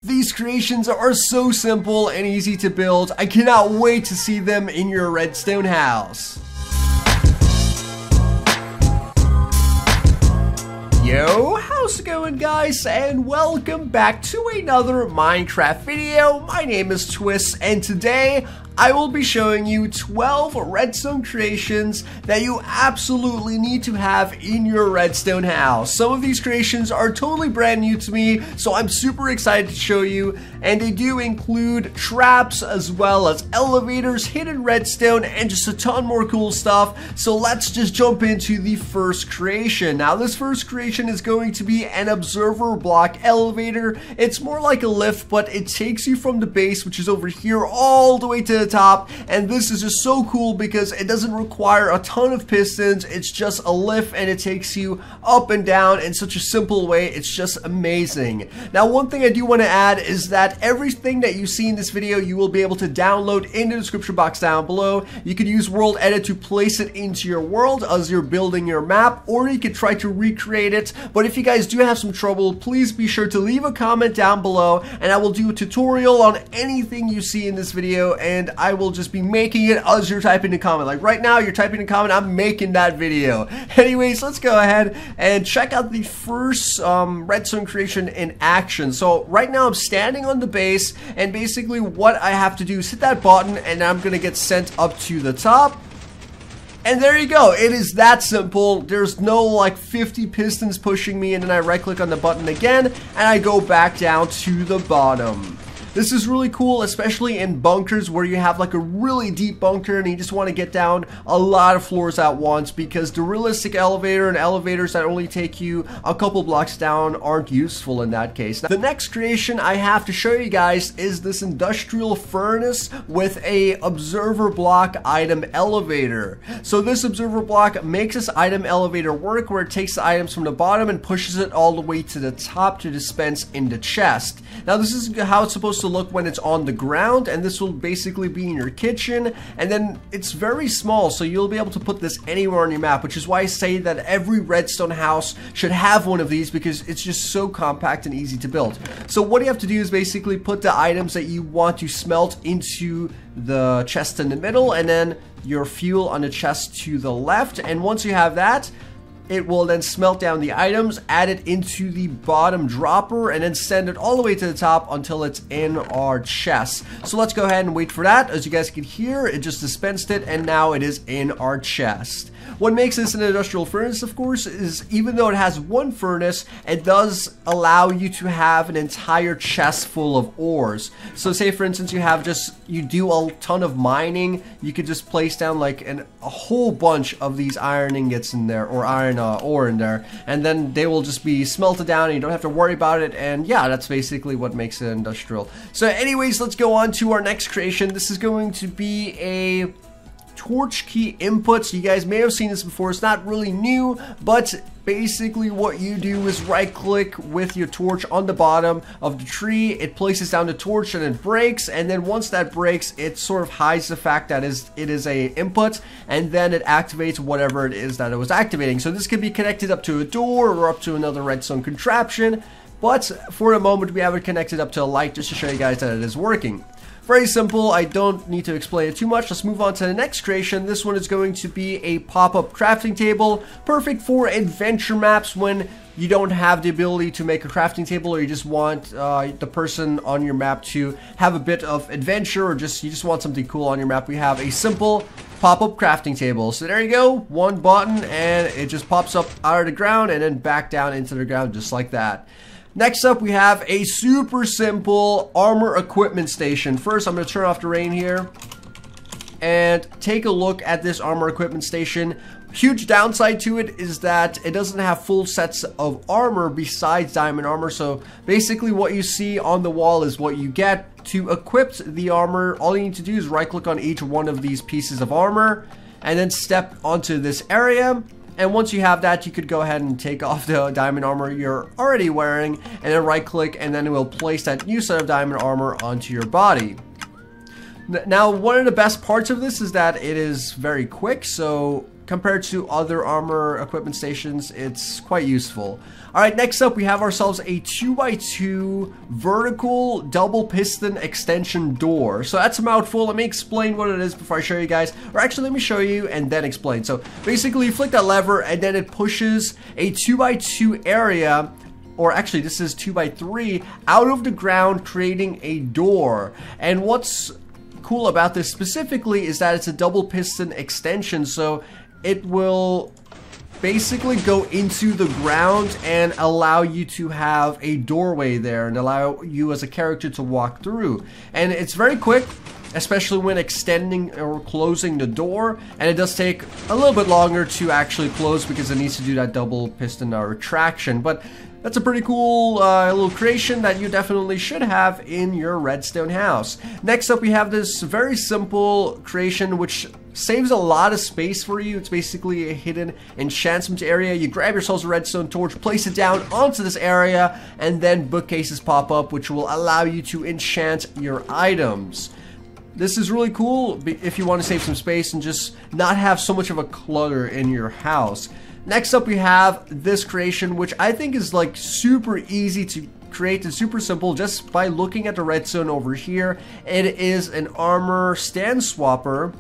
These creations are so simple and easy to build. I cannot wait to see them in your redstone house. Yo, how's it going, guys? And welcome back to another Minecraft video. My name is Twist, and today I will be showing you 12 redstone creations that you absolutely need to have in your redstone house. Some of these creations are totally brand new to me, so I'm super excited to show you, and they do include traps as well as elevators, hidden redstone, and just a ton more cool stuff. So let's just jump into the first creation. Now, this first creation is going to be an observer block elevator. It's more like a lift, but it takes you from the base, which is over here, all the way to the top. And this is just so cool because it doesn't require a ton of pistons. It's just a lift and it takes you up and down in such a simple way. It's just amazing. Now, one thing I do want to add is that everything that you see in this video you will be able to download in the description box down below. You could use World Edit to place it into your world as you're building your map, or you could try to recreate it. But if you guys do have some trouble, please be sure to leave a comment down below and I will do a tutorial on anything you see in this video, and I will just be making it as you're typing a comment. Like right now, you're typing a comment, I'm making that video. Anyways, let's go ahead and check out the first redstone creation in action. So right now I'm standing on the base, and basically what I have to do is hit that button and I'm gonna get sent up to the top. And there you go. It is that simple. There's no like 50 pistons pushing me, and then I right click on the button again and I go back down to the bottom. This is really cool, especially in bunkers where you have like a really deep bunker and you just want to get down a lot of floors at once, because the realistic elevator and elevators that only take you a couple blocks down aren't useful in that case. Now, the next creation I have to show you guys is this industrial furnace with a observer block item elevator. So this observer block makes this item elevator work, where it takes the items from the bottom and pushes it all the way to the top to dispense in the chest. Now, this is how it's supposed to look when it's on the ground, and this will basically be in your kitchen, and then it's very small, so you'll be able to put this anywhere on your map, which is why I say that every redstone house should have one of these, because it's just so compact and easy to build. So what you have to do is basically put the items that you want to smelt into the chest in the middle, and then your fuel on the chest to the left, and once you have that, it will then smelt down the items, add it into the bottom dropper, and then send it all the way to the top until it's in our chest. So let's go ahead and wait for that. As you guys can hear, it just dispensed it, and now it is in our chest. What makes this an industrial furnace, of course, is even though it has one furnace, it does allow you to have an entire chest full of ores. So say, for instance, you do a ton of mining, you could just place down like a whole bunch of these iron ingots in there, or iron ore in there, and then they will just be smelted down and you don't have to worry about it. And yeah, that's basically what makes it industrial. So anyways, let's go on to our next creation. This is going to be a torch key input. So you guys may have seen this before. It's not really new, but basically what you do is right click with your torch on the bottom of the tree. It places down the torch and it breaks, and then once that breaks, it sort of hides the fact that it is a input, and then it activates whatever it is that it was activating. So this can be connected up to a door or up to another redstone contraption, but for the moment we have it connected up to a light just to show you guys that it is working. Very simple. I don't need to explain it too much. Let's move on to the next creation. This one is going to be a pop-up crafting table, perfect for adventure maps when you don't have the ability to make a crafting table, or you just want the person on your map to have a bit of adventure, or you just want something cool on your map. We have a simple pop-up crafting table. So there you go, one button and it just pops up out of the ground and then back down into the ground just like that. Next up, we have a super simple armor equipment station. First, I'm going to turn off the rain here and take a look at this armor equipment station. Huge downside to it is that it doesn't have full sets of armor besides diamond armor. So basically what you see on the wall is what you get. To equip the armor, all you need to do is right click on each one of these pieces of armor and then step onto this area. And once you have that, you could go ahead and take off the diamond armor you're already wearing, and then right click, and then it will place that new set of diamond armor onto your body. Now, one of the best parts of this is that it is very quick. So compared to other armor equipment stations, it's quite useful. Alright, next up we have ourselves a 2x2 vertical double piston extension door. So that's a mouthful. Let me explain what it is before I show you guys. Or actually, let me show you and then explain. So basically, you flick that lever and then it pushes a 2x2 area, or actually this is 2x3, out of the ground, creating a door. And what's cool about this specifically is that it's a double piston extension, so it will basically go into the ground and allow you to have a doorway there and allow you as a character to walk through. And it's very quick, especially when extending or closing the door, and it does take a little bit longer to actually close because it needs to do that double piston retraction. But that's a pretty cool little creation that you definitely should have in your redstone house. Next up, we have this very simple creation which saves a lot of space for you. It's basically a hidden enchantment area. You grab yourselves a redstone torch, place it down onto this area, and then bookcases pop up which will allow you to enchant your items. This is really cool if you want to save some space and just not have so much of a clutter in your house. Next up we have this creation, which I think is like super easy to create and super simple just by looking at the redstone over here. It is an armor stand swapper,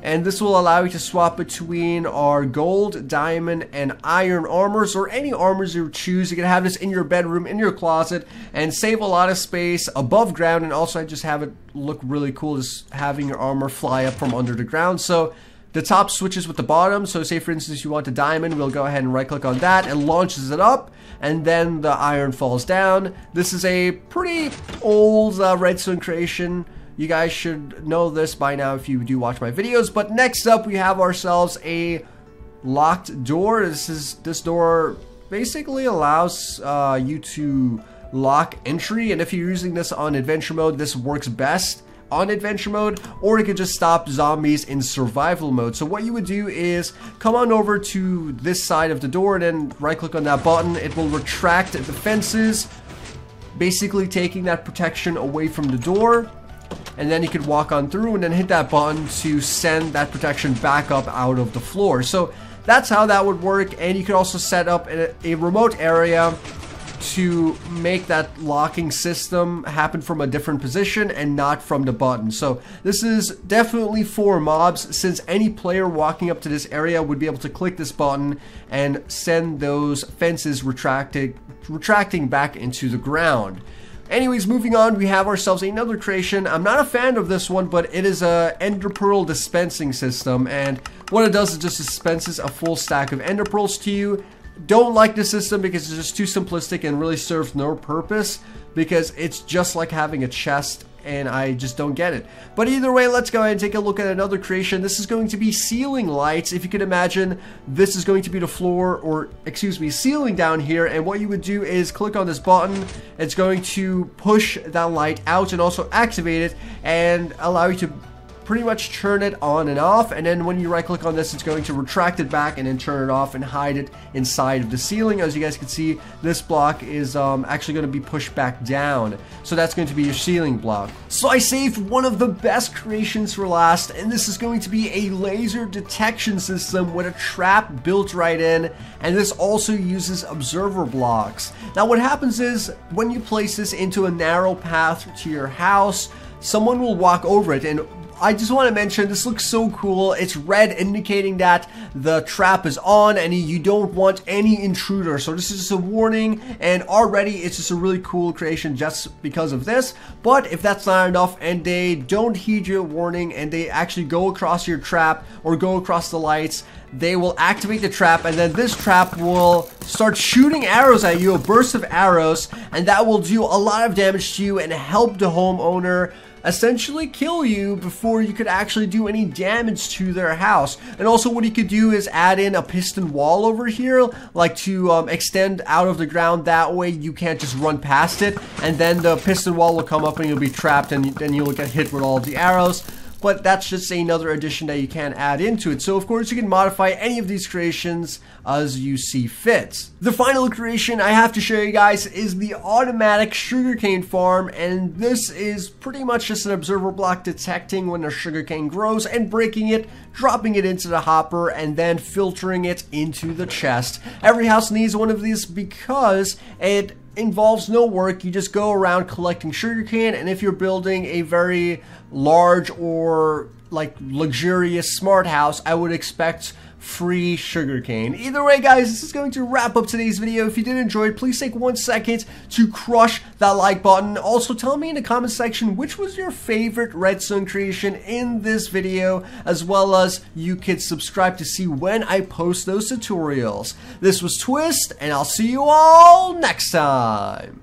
and this will allow you to swap between our gold, diamond, and iron armors, or any armors you choose. You can have this in your bedroom, in your closet, and save a lot of space above ground, and also just have it look really cool, just having your armor fly up from under the ground. So the top switches with the bottom, so say for instance you want a diamond, we'll go ahead and right click on that and launches it up, and then the iron falls down. This is a pretty old redstone creation. You guys should know this by now if you do watch my videos. But next up we have ourselves a locked door. This door basically allows you to lock entry, and if you're using this on adventure mode, this works best on adventure mode, or it could just stop zombies in survival mode. So what you would do is come on over to this side of the door and then right click on that button. It will retract the fences, basically taking that protection away from the door, and then you could walk on through and then hit that button to send that protection back up out of the floor. So that's how that would work. And you could also set up a remote area to make that locking system happen from a different position and not from the button. So this is definitely for mobs, since any player walking up to this area would be able to click this button and send those fences retracting back into the ground. Anyways, moving on, we have ourselves another creation. I'm not a fan of this one, but it is a ender pearl dispensing system, and what it does is just dispenses a full stack of ender pearls to you. Don't like this system because it's just too simplistic and really serves no purpose, because it's just like having a chest, and I just don't get it. But either way, let's go ahead and take a look at another creation. This is going to be ceiling lights. If you can imagine, this is going to be the floor, or excuse me, ceiling down here, and what you would do is click on this button. It's going to push that light out and also activate it and allow you to pretty much turn it on and off, and then when you right click on this, it's going to retract it back and then turn it off and hide it inside of the ceiling. As you guys can see, this block is actually going to be pushed back down, so that's going to be your ceiling block. So I saved one of the best creations for last, and this is going to be a laser detection system with a trap built right in, and this also uses observer blocks. Now what happens is, when you place this into a narrow path to your house, someone will walk over it, and I just want to mention, this looks so cool. It's red, indicating that the trap is on and you don't want any intruder. So this is just a warning, and already it's just a really cool creation just because of this. But if that's not enough and they don't heed your warning and they actually go across your trap or go across the lights, they will activate the trap, and then this trap will start shooting arrows at you, a burst of arrows, and that will do a lot of damage to you and help the homeowner essentially kill you before you could actually do any damage to their house. And also what you could do is add in a piston wall over here, like to extend out of the ground. That way you can't just run past it, and then the piston wall will come up and you'll be trapped, and then you'll get hit with all of the arrows. but that's just another addition that you can add into it. So of course you can modify any of these creations as you see fit. The final creation I have to show you guys is the automatic sugarcane farm, and this is pretty much just an observer block detecting when a sugarcane grows and breaking it, dropping it into the hopper, and then filtering it into the chest. Every house needs one of these because it involves no work. You just go around collecting sugarcane, and if you're building a very large or like luxurious smart house, I would expect free sugarcane. Either way, guys, this is going to wrap up today's video. If you did enjoy it, please take 1 second to crush that like button. Also, tell me in the comment section which was your favorite redstone creation in this video, as well as you could subscribe to see when I post those tutorials. This was Twist, and I'll see you all next time.